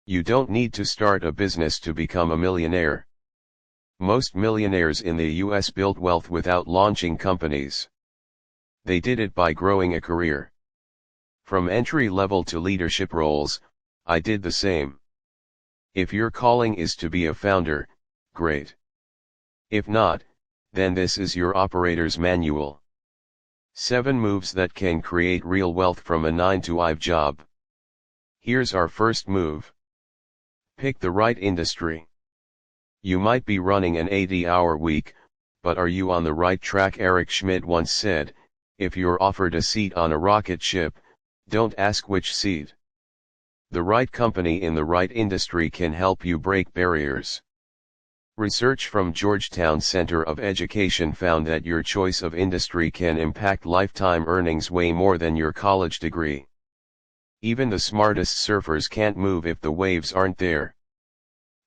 You don't need to start a business to become a millionaire. Most millionaires in the US built wealth without launching companies. They did it by growing a career. From entry level to leadership roles, I did the same. If your calling is to be a founder, great. If not, then this is your operator's manual. 7 moves that can create real wealth from a 9-to-5 job. Here's our first move. Pick the right industry. You might be running an 80-hour week, but are you on the right track? Eric Schmidt once said, if you're offered a seat on a rocket ship, don't ask which seat. The right company in the right industry can help you break barriers. Research from Georgetown Center of Education found that your choice of industry can impact lifetime earnings way more than your college degree. Even the smartest surfers can't move if the waves aren't there.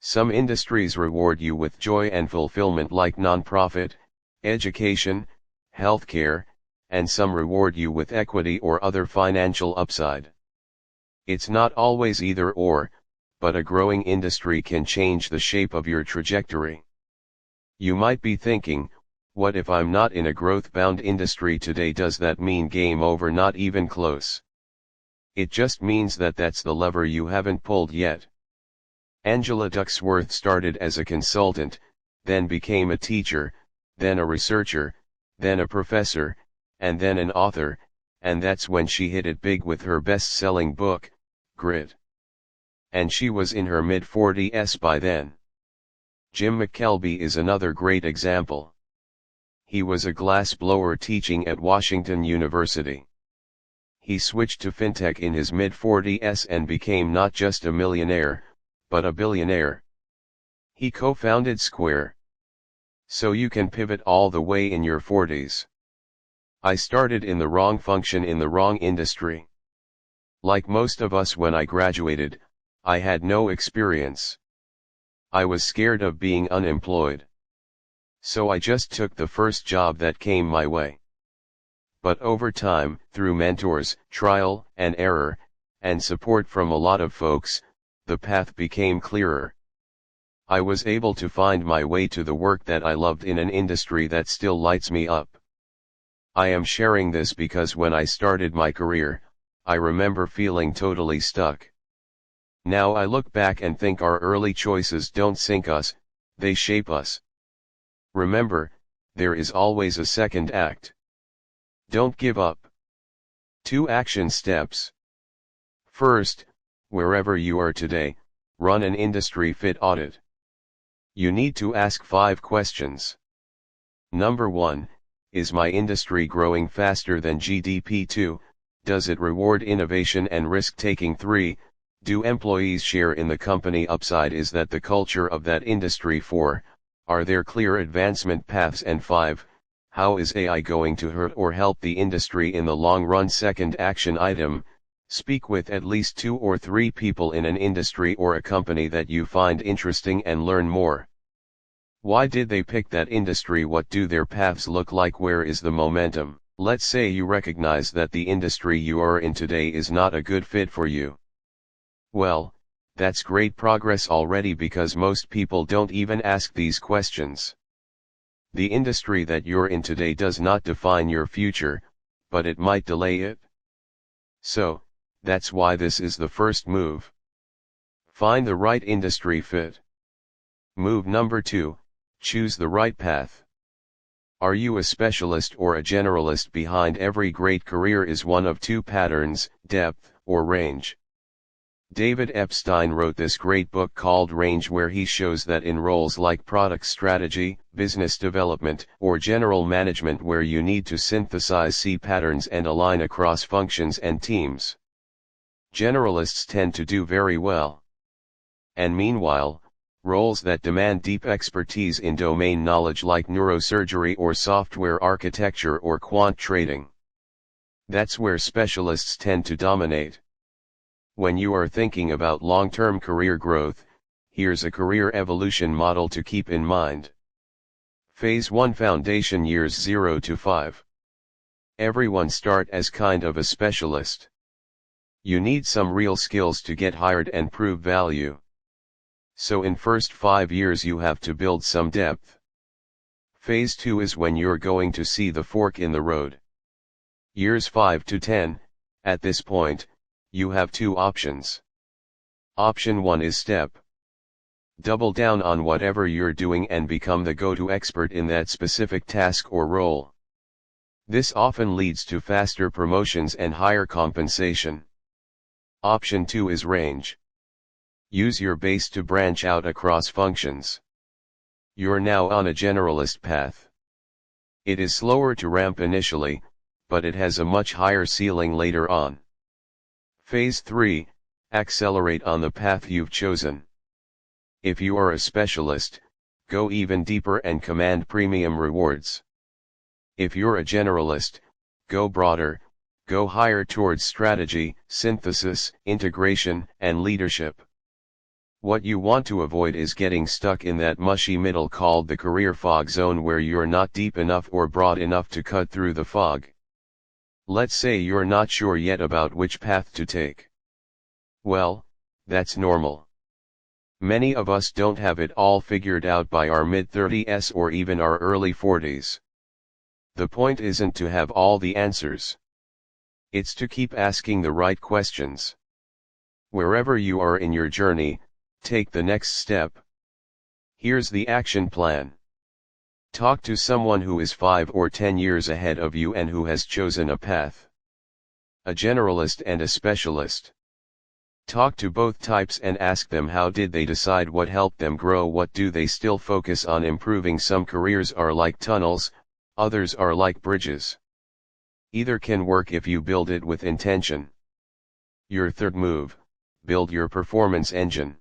Some industries reward you with joy and fulfillment like nonprofit, education, healthcare, and some reward you with equity or other financial upside. It's not always either or, but a growing industry can change the shape of your trajectory. You might be thinking, what if I'm not in a growth-bound industry today? Does that mean game over? Not even close. It just means that that's the lever you haven't pulled yet. Angela Duckworth started as a consultant, then became a teacher, then a researcher, then a professor, and then an author, and that's when she hit it big with her best-selling book, Grit. And she was in her mid-40s by then. Jim McKelvey is another great example. He was a glassblower teaching at Washington University. He switched to fintech in his mid-40s and became not just a millionaire, but a billionaire. He co-founded Square. So you can pivot all the way in your 40s. I started in the wrong function in the wrong industry. Like most of us, when I graduated, I had no experience. I was scared of being unemployed. So I just took the first job that came my way. But over time, through mentors, trial and error, and support from a lot of folks, the path became clearer. I was able to find my way to the work that I loved in an industry that still lights me up. I am sharing this because when I started my career, I remember feeling totally stuck. Now I look back and think our early choices don't sink us, they shape us. Remember, there is always a second act. Don't give up. 2 action steps. First, wherever you are today, run an industry fit audit. You need to ask 5 questions. Number 1, is my industry growing faster than GDP? 2, does it reward innovation and risk-taking? 3, do employees share in the company upside? Is that the culture of that industry? 4, are there clear advancement paths? And 5, how is AI going to hurt or help the industry in the long run? Second action item, speak with at least 2 or 3 people in an industry or a company that you find interesting and learn more. Why did they pick that industry? What do their paths look like? Where is the momentum? Let's say you recognize that the industry you are in today is not a good fit for you. Well, that's great progress already, because most people don't even ask these questions. The industry that you're in today does not define your future, but it might delay it. So, that's why this is the first move. Find the right industry fit. Move number 2, choose the right path. Are you a specialist or a generalist? Behind every great career is one of 2 patterns, depth or range. David Epstein wrote this great book called Range, where he shows that in roles like product strategy, business development, or general management, where you need to synthesize C patterns and align across functions and teams, generalists tend to do very well. And meanwhile, roles that demand deep expertise in domain knowledge like neurosurgery or software architecture or quant trading, that's where specialists tend to dominate. When you are thinking about long-term career growth, here's a career evolution model to keep in mind. Phase 1, foundation, years 0 to 5. Everyone start as kind of a specialist. You need some real skills to get hired and prove value. So in first 5 years you have to build some depth. Phase 2 is when you're going to see the fork in the road. Years 5 to 10, at this point, you have two options. Option 1 is step. Double down on whatever you're doing and become the go-to expert in that specific task or role. This often leads to faster promotions and higher compensation. Option 2 is range. Use your base to branch out across functions. You're now on a generalist path. It is slower to ramp initially, but it has a much higher ceiling later on. Phase 3, accelerate on the path you've chosen. If you are a specialist, go even deeper and command premium rewards. If you're a generalist, go broader, go higher towards strategy, synthesis, integration, and leadership. What you want to avoid is getting stuck in that mushy middle called the career fog zone where you're not deep enough or broad enough to cut through the fog. Let's say you're not sure yet about which path to take. Well, that's normal. Many of us don't have it all figured out by our mid-30s or even our early 40s. The point isn't to have all the answers. It's to keep asking the right questions. Wherever you are in your journey, take the next step. Here's the action plan. Talk to someone who is 5 or 10 years ahead of you and who has chosen a path. A generalist and a specialist. Talk to both types and ask them how did they decide, what helped them grow, what do they still focus on improving. Some careers are like tunnels, others are like bridges. Either can work if you build it with intention. Your third move, build your performance engine.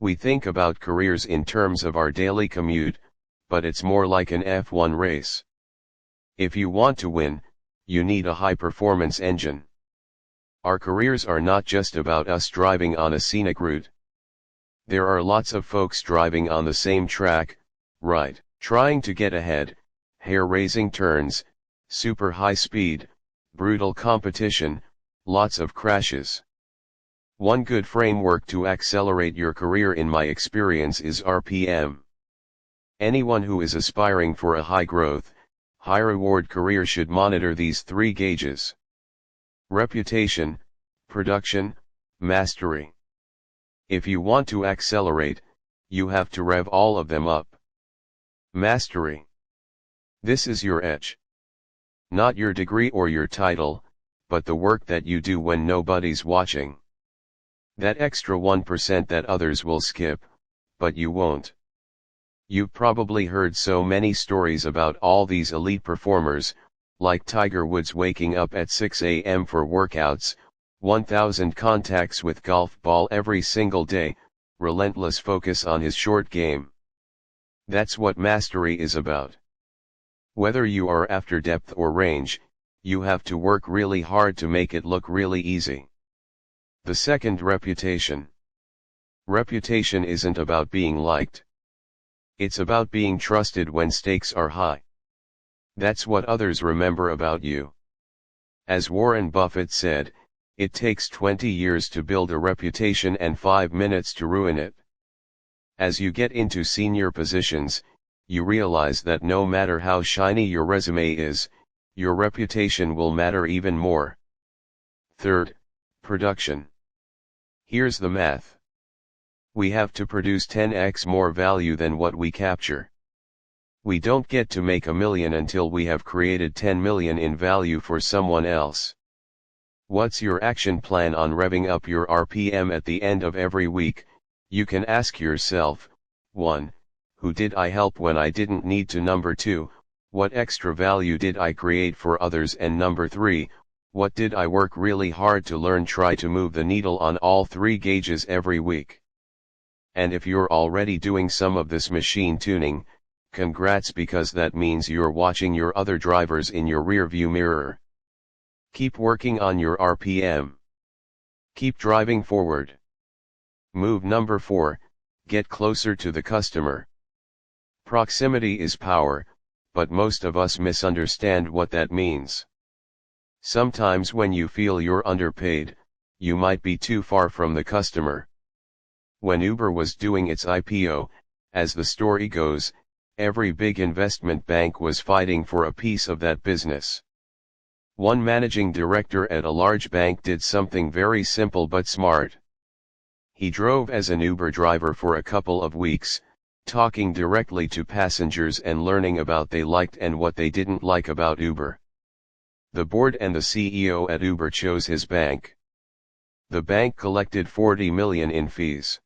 We think about careers in terms of our daily commute, but it's more like an F1 race. If you want to win, you need a high-performance engine. Our careers are not just about us driving on a scenic route. There are lots of folks driving on the same track, right, trying to get ahead, hair-raising turns, super high speed, brutal competition, lots of crashes. One good framework to accelerate your career in my experience is RPM. Anyone who is aspiring for a high-growth, high-reward career should monitor these 3 gauges. Reputation, production, mastery. If you want to accelerate, you have to rev all of them up. Mastery. This is your edge. Not your degree or your title, but the work that you do when nobody's watching. That extra 1% that others will skip, but you won't. You've probably heard so many stories about all these elite performers, like Tiger Woods waking up at 6 a.m. for workouts, 1,000 contacts with golf ball every single day, relentless focus on his short game. That's what mastery is about. Whether you are after depth or range, you have to work really hard to make it look really easy. The second, reputation. Reputation isn't about being liked. It's about being trusted when stakes are high. That's what others remember about you. As Warren Buffett said, it takes 20 years to build a reputation and 5 minutes to ruin it. As you get into senior positions, you realize that no matter how shiny your resume is, your reputation will matter even more. Third, production. Here's the math. We have to produce 10x more value than what we capture. We don't get to make $1 million until we have created 10 million in value for someone else. What's your action plan on revving up your RPM at the end of every week? You can ask yourself, 1. Who did I help when I didn't need to? 2. What extra value did I create for others? And 3. What did I work really hard to learn? Try to move the needle on all 3 gauges every week. And if you're already doing some of this machine tuning, congrats, because that means you're watching your other drivers in your rearview mirror. Keep working on your RPM. Keep driving forward. Move number 4, get closer to the customer. Proximity is power, but most of us misunderstand what that means. Sometimes when you feel you're underpaid, you might be too far from the customer. When Uber was doing its IPO, as the story goes, every big investment bank was fighting for a piece of that business. One managing director at a large bank did something very simple but smart. He drove as an Uber driver for a couple of weeks, talking directly to passengers and learning about what they liked and what they didn't like about Uber. The board and the CEO at Uber chose his bank. The bank collected 40 million in fees.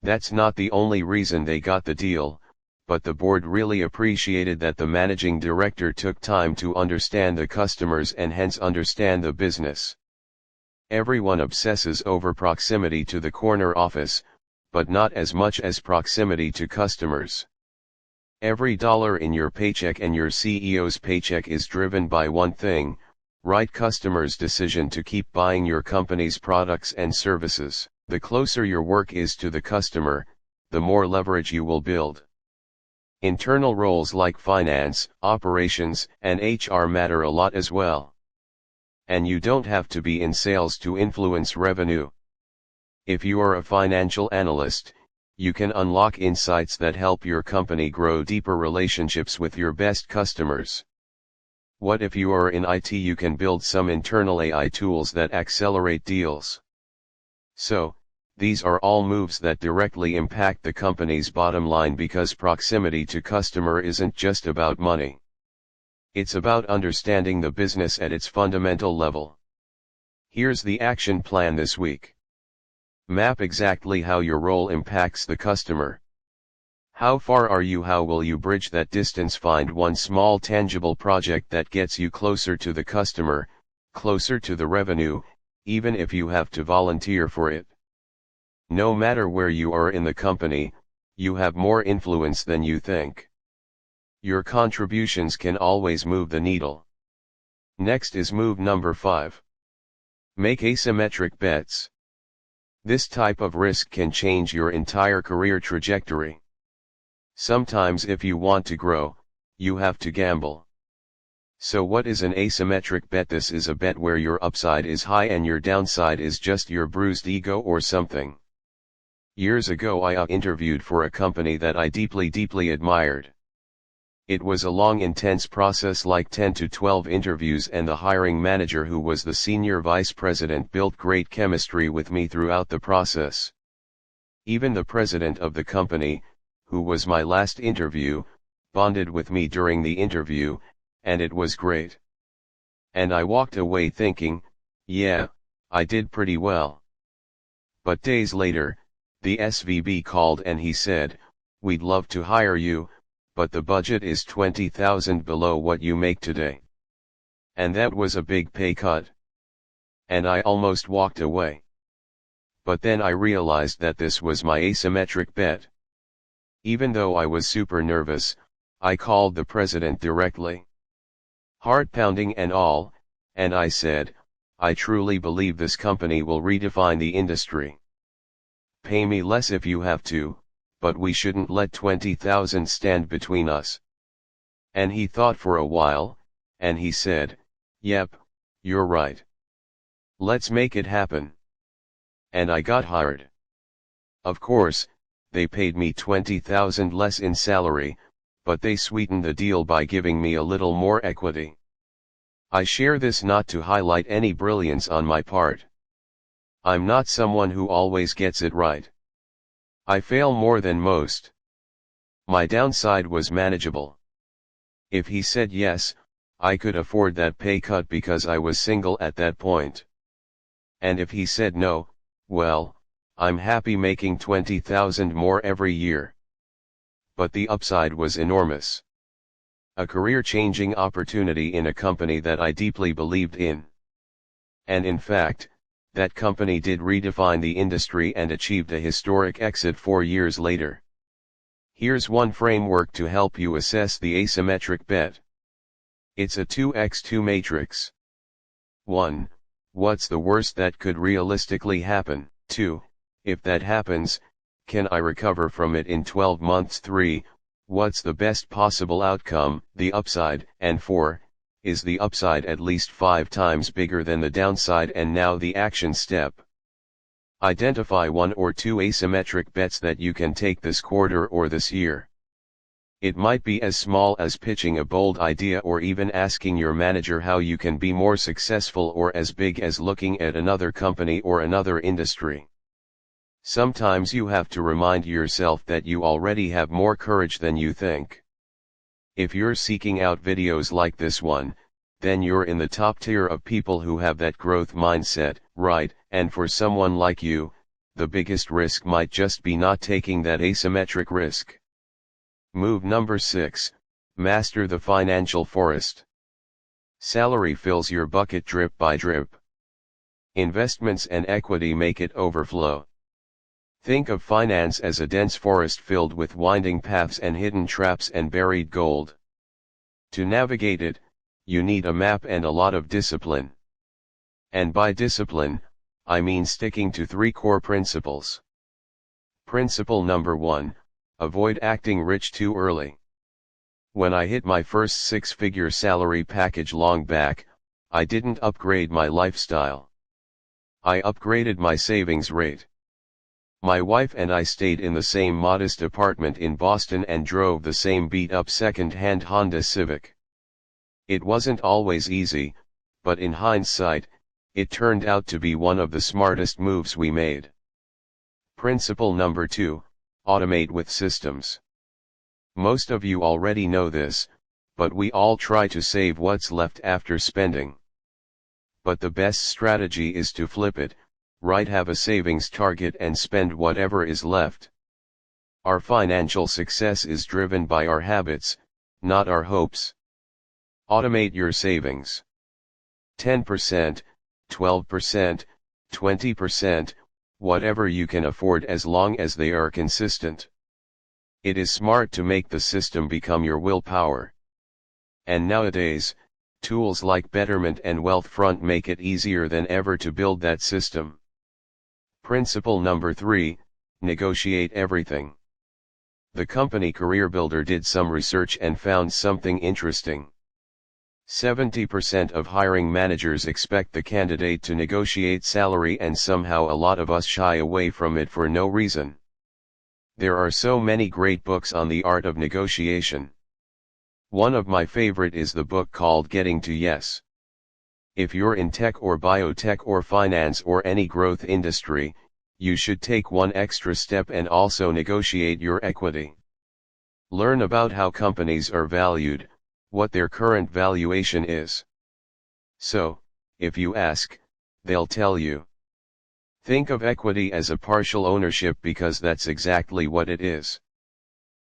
That's not the only reason they got the deal, but the board really appreciated that the managing director took time to understand the customers and hence understand the business. Everyone obsesses over proximity to the corner office, but not as much as proximity to customers. Every dollar in your paycheck and your CEO's paycheck is driven by one thing: right customers' decision to keep buying your company's products and services. The closer your work is to the customer, the more leverage you will build. Internal roles like finance, operations, and HR matter a lot as well. And you don't have to be in sales to influence revenue. If you are a financial analyst, you can unlock insights that help your company grow deeper relationships with your best customers. What if you are in IT? You can build some internal AI tools that accelerate deals. So, these are all moves that directly impact the company's bottom line, because proximity to customer isn't just about money. It's about understanding the business at its fundamental level. Here's the action plan this week. Map exactly how your role impacts the customer. How far are you? How will you bridge that distance? Find one small tangible project that gets you closer to the customer, closer to the revenue, even if you have to volunteer for it. No matter where you are in the company, you have more influence than you think. Your contributions can always move the needle. Next is move number 5. Make asymmetric bets. This type of risk can change your entire career trajectory. Sometimes if you want to grow, you have to gamble. So what is an asymmetric bet? This is a bet where your upside is high and your downside is just your bruised ego or something. Years ago I interviewed for a company that I deeply admired. It was a long intense process, like 10 to 12 interviews, and the hiring manager, who was the senior vice president, built great chemistry with me throughout the process. Even the president of the company, who was my last interview, bonded with me during the interview, and it was great. And I walked away thinking, yeah, I did pretty well. But days later, the SVP called and he said, "We'd love to hire you, but the budget is 20,000 below what you make today." And that was a big pay cut. And I almost walked away. But then I realized that this was my asymmetric bet. Even though I was super nervous, I called the president directly. Heart pounding and all, and I said, "I truly believe this company will redefine the industry. Pay me less if you have to, but we shouldn't let 20,000 stand between us." And he thought for a while, and he said, "Yep, you're right. Let's make it happen." And I got hired. Of course, they paid me 20,000 less in salary, but they sweetened the deal by giving me a little more equity. I share this not to highlight any brilliance on my part. I'm not someone who always gets it right. I fail more than most. My downside was manageable. If he said yes, I could afford that pay cut because I was single at that point. And if he said no, well, I'm happy making 20,000 more every year. But the upside was enormous. A career-changing opportunity in a company that I deeply believed in. And in fact, that company did redefine the industry and achieved a historic exit 4 years later. Here's one framework to help you assess the asymmetric bet. It's a 2x2 matrix. 1. What's the worst that could realistically happen? 2. If that happens, can I recover from it in 12 months? 3. What's the best possible outcome, the upside? And 4. Is the upside at least 5 times bigger than the downside? And now the action step. Identify 1 or 2 asymmetric bets that you can take this quarter or this year. It might be as small as pitching a bold idea or even asking your manager how you can be more successful, or as big as looking at another company or another industry. Sometimes you have to remind yourself that you already have more courage than you think. If you're seeking out videos like this one, then you're in the top tier of people who have that growth mindset, right? And for someone like you, the biggest risk might just be not taking that asymmetric risk. Move number 6, master the financial forest. Salary fills your bucket drip by drip. Investments and equity make it overflow. Think of finance as a dense forest filled with winding paths and hidden traps and buried gold. To navigate it, you need a map and a lot of discipline. And by discipline, I mean sticking to 3 core principles. Principle number 1, avoid acting rich too early. When I hit my first 6-figure salary package long back, I didn't upgrade my lifestyle. I upgraded my savings rate. My wife and I stayed in the same modest apartment in Boston and drove the same beat-up second-hand Honda Civic. It wasn't always easy, but in hindsight, it turned out to be one of the smartest moves we made. Principle number 2, automate with systems. Most of you already know this, but we all try to save what's left after spending. But the best strategy is to flip it, right? Have a savings target and spend whatever is left. Our financial success is driven by our habits, not our hopes. Automate your savings. 10%, 12%, 20%, whatever you can afford as long as they are consistent. It is smart to make the system become your willpower. And nowadays, tools like Betterment and Wealthfront make it easier than ever to build that system. Principle number 3, negotiate everything. The company Career Builder did some research and found something interesting. 70% of hiring managers expect the candidate to negotiate salary, and somehow a lot of us shy away from it for no reason. There are so many great books on the art of negotiation. One of my favorite is the book called Getting to Yes. If you're in tech or biotech or finance or any growth industry, you should take one extra step and also negotiate your equity. Learn about how companies are valued, what their current valuation is. So, if you ask, they'll tell you. Think of equity as a partial ownership, because that's exactly what it is.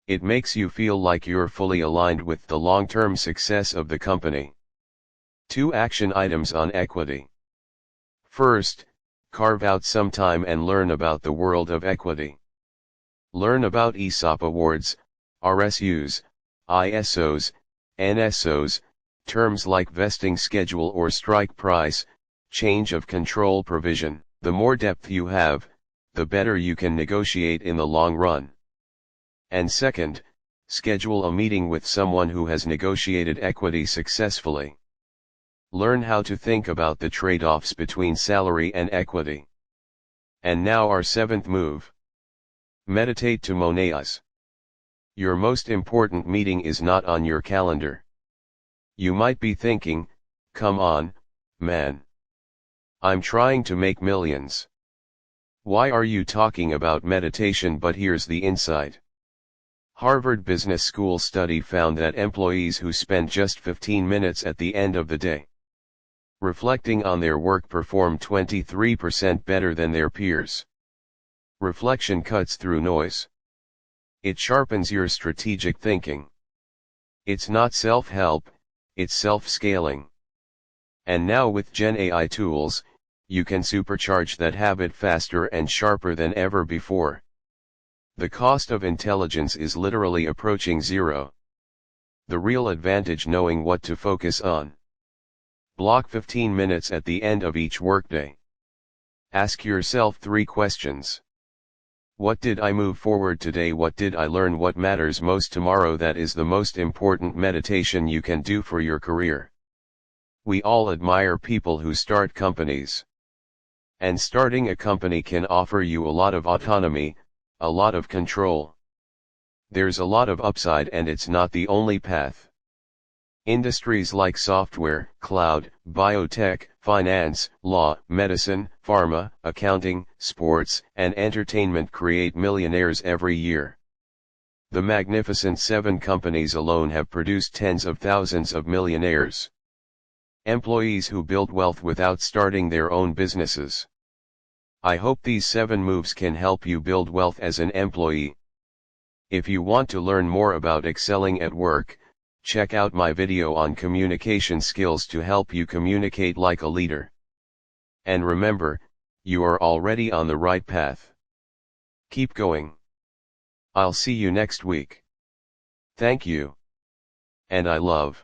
It makes you feel like you're fully aligned with the long-term success of the company. 2 action items on equity. First, carve out some time and learn about the world of equity. Learn about ESOP awards, RSUs, ISOs, NSOs, terms like vesting schedule or strike price, change of control provision. The more depth you have, the better you can negotiate in the long run. And second, schedule a meeting with someone who has negotiated equity successfully. Learn how to think about the trade-offs between salary and equity. And now our 7th move. Meditate to moneas. Your most important meeting is not on your calendar. You might be thinking, come on, man. I'm trying to make millions. Why are you talking about meditation? But here's the insight. Harvard Business School study found that employees who spend just 15 minutes at the end of the day reflecting on their work perform 23% better than their peers. Reflection cuts through noise. It sharpens your strategic thinking. It's not self-help, it's self-scaling. And now with Gen AI tools, you can supercharge that habit faster and sharper than ever before. The cost of intelligence is literally approaching zero. The real advantage knowing what to focus on. Block 15 minutes at the end of each workday. Ask yourself 3 questions. What did I move forward today? What did I learn? What matters most tomorrow? That is the most important meditation you can do for your career. We all admire people who start companies. And starting a company can offer you a lot of autonomy, a lot of control. There's a lot of upside, and it's not the only path. Industries like software, cloud, biotech, finance, law, medicine, pharma, accounting, sports, and entertainment create millionaires every year. The Magnificent Seven companies alone have produced tens of thousands of millionaires. Employees who build wealth without starting their own businesses. I hope these 7 moves can help you build wealth as an employee. If you want to learn more about excelling at work, check out my video on communication skills to help you communicate like a leader. And remember, you are already on the right path. Keep going. I'll see you next week. Thank you. And I love.